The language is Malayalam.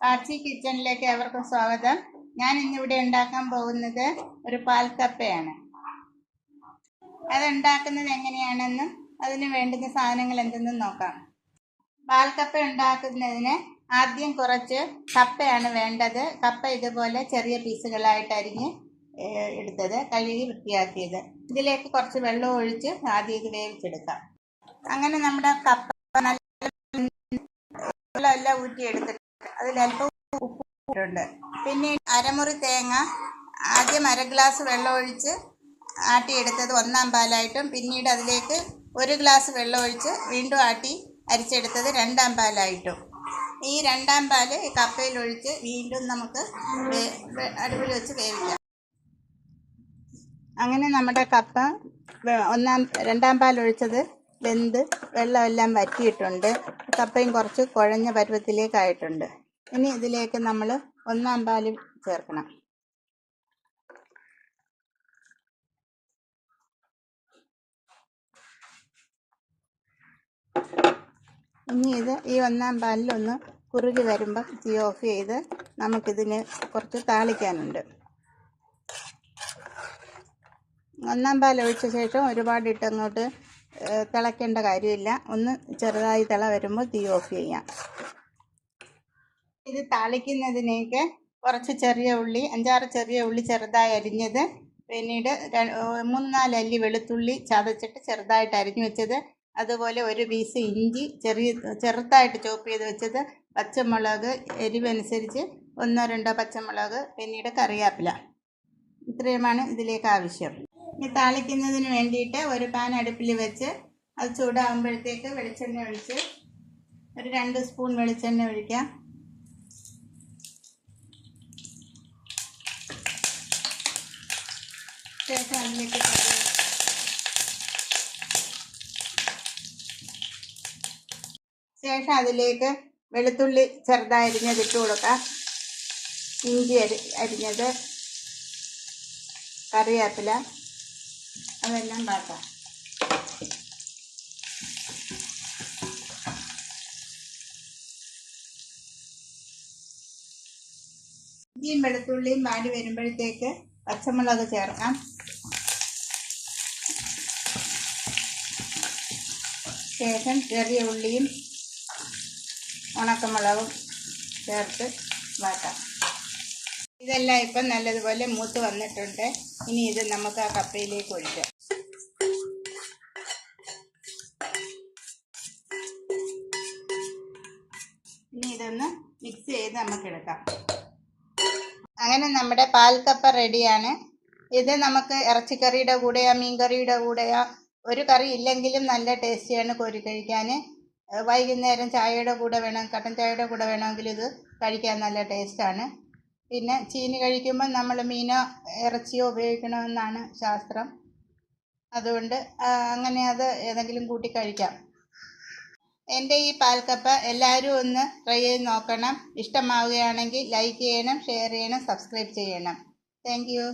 ആർച്ചി കിച്ചണിലേക്ക് ഏവർക്കും സ്വാഗതം. ഞാൻ ഇന്നിവിടെ ഉണ്ടാക്കാൻ പോകുന്നത് ഒരു പാൽക്കപ്പയാണ്. അതുണ്ടാക്കുന്നത് എങ്ങനെയാണെന്നും അതിന് വേണ്ടുന്ന സാധനങ്ങൾ എന്തെന്നും നോക്കാം. പാൽക്കപ്പ ഉണ്ടാക്കുന്നതിന് ആദ്യം കുറച്ച് കപ്പയാണ് വേണ്ടത്. കപ്പ ഇതുപോലെ ചെറിയ പീസുകളായിട്ട് അരിഞ്ഞ് എടുത്തത്, കഴുകി വൃത്തിയാക്കിയത്. ഇതിലേക്ക് കുറച്ച് വെള്ളം ഒഴിച്ച് ആദ്യം ഇത് വേവിച്ചെടുക്കാം. അങ്ങനെ നമ്മുടെ കപ്പ നല്ല വെള്ളമെല്ലാം ഊറ്റിയെടുത്തിട്ട് അതിലല്പം ഉപ്പിട്ടുണ്ട്. പിന്നെ അരമുറി തേങ്ങ ആദ്യം 1 ഗ്ലാസ് വെള്ളം ഒഴിച്ച് ആട്ടിയെടുത്തത് 1-ാം പാലായിട്ടും, പിന്നീട് അതിലേക്ക് 1 ഗ്ലാസ് വെള്ളം ഒഴിച്ച് വീണ്ടും ആട്ടി അരിച്ചെടുത്തത് 2-ാം പാലായിട്ടും. ഈ 2-ാം പാല് കപ്പയിൽ ഒഴിച്ച് വീണ്ടും നമുക്ക് അടുപ്പിൽ വെച്ച് വേവിക്കാം. അങ്ങനെ നമ്മുടെ കപ്പ 2-ാം പാൽ ഒഴിച്ചത് വെന്ത് വെള്ളമെല്ലാം വറ്റിയിട്ടുണ്ട്. കപ്പയും കുറച്ച് കുഴഞ്ഞ പരുവത്തിലേക്കായിട്ടുണ്ട്. ഇനി ഇതിലേക്ക് നമ്മൾ 1-ാം പാൽ ചേർക്കണം. ഇനി ഈ 1-ാം പാലിൽ ഒന്ന് കുറുകി വരുമ്പോൾ തീ ഓഫ് ചെയ്ത് നമുക്കിതിന് കുറച്ച് താളിക്കാനുണ്ട്. 1-ാം പാൽ ഒഴിച്ച ശേഷം ഒരുപാട് ഇട്ടങ്ങോട്ട് തിളയ്ക്കേണ്ട കാര്യമില്ല. ഒന്ന് ചെറുതായി തിള വരുമ്പോൾ തീ ഓഫ് ചെയ്യാം. ഇത് താളിക്കുന്നതിനേക്ക് കുറച്ച് ചെറിയ ഉള്ളി, 5-6 ചെറിയ ഉള്ളി ചെറുതായി അരിഞ്ഞത്, പിന്നീട് 3-4 അല്ലി വെളുത്തുള്ളി ചതച്ചിട്ട് ചെറുതായിട്ട് അരിഞ്ഞു വെച്ചത്, അതുപോലെ 1 പീസ് ഇഞ്ചി ചെറുതായിട്ട് ചോപ്പ് ചെയ്ത് വെച്ചത്, പച്ചമുളക് എരിവനുസരിച്ച് 1-2 പച്ചമുളക്, പിന്നീട് കറിവേപ്പില. ഇത്രയുമാണ് ഇതിലേക്ക് ആവശ്യം. ഈ താളിക്കുന്നതിന് വേണ്ടിയിട്ട് ഒരു പാൻ അടുപ്പിൽ വെച്ച് അത് ചൂടാകുമ്പോഴത്തേക്ക് വെളിച്ചെണ്ണ ഒഴിച്ച് ഒരു 2 സ്പൂൺ വെളിച്ചെണ്ണ ഒഴിക്കാം. ശേഷം അതിലേക്ക് വെളുത്തുള്ളി ചെറുതായി അരിഞ്ഞത് ഇട്ട് കൊടുക്കാം. ഇഞ്ചി അരിഞ്ഞത്, കറിവേപ്പില, അതെല്ലാം വാട്ടാം. ഇഞ്ചിയും വെളുത്തുള്ളിയും വാടി വരുമ്പോഴത്തേക്ക് പച്ചമുളക് ചേർക്കാം. ശേഷം ചെറിയ ഉള്ളിയും ഉണക്കമുളകും ചേർത്ത് വാട്ടാം. ഇതെല്ലാം ഇപ്പം നല്ലതുപോലെ മൂത്ത് വന്നിട്ടുണ്ട്. ഇനി ഇത് നമുക്ക് ആ കപ്പയിലേക്ക് ഒഴിക്കാം. ഇനി ഇതൊന്ന് മിക്സ് ചെയ്ത് നമുക്ക് എടുക്കാം. അങ്ങനെ നമ്മുടെ പാൽക്കപ്പ റെഡിയാണ്. ഇത് നമുക്ക് ഇറച്ചിക്കറിയുടെ കൂടെയോ മീൻകറിയുടെ കൂടെയോ, ഒരു കറി ഇല്ലെങ്കിലും നല്ല ടേസ്റ്റിയാണ് കോരി കഴിക്കാൻ. വൈകുന്നേരം ചായയുടെ കൂടെ കട്ടൻ ചായയുടെ കൂടെ വേണമെങ്കിൽ ഇത് കഴിക്കാൻ നല്ല ടേസ്റ്റാണ്. പിന്നെ ചീനി കഴിക്കുമ്പോൾ നമ്മൾ മീനോ ഇറച്ചിയോ ഉപയോഗിക്കണമെന്നാണ് ശാസ്ത്രം. അതുകൊണ്ട് അങ്ങനെ അത് ഏതെങ്കിലും കൂട്ടി കഴിക്കാം. എൻ്റെ ഈ പാൽക്കപ്പ എല്ലാവരും ഒന്ന് ട്രൈ ചെയ്ത് നോക്കണം. ഇഷ്ടമാവുകയാണെങ്കിൽ ലൈക്ക് ചെയ്യണം, ഷെയർ ചെയ്യണം, സബ്സ്ക്രൈബ് ചെയ്യണം. Thank you.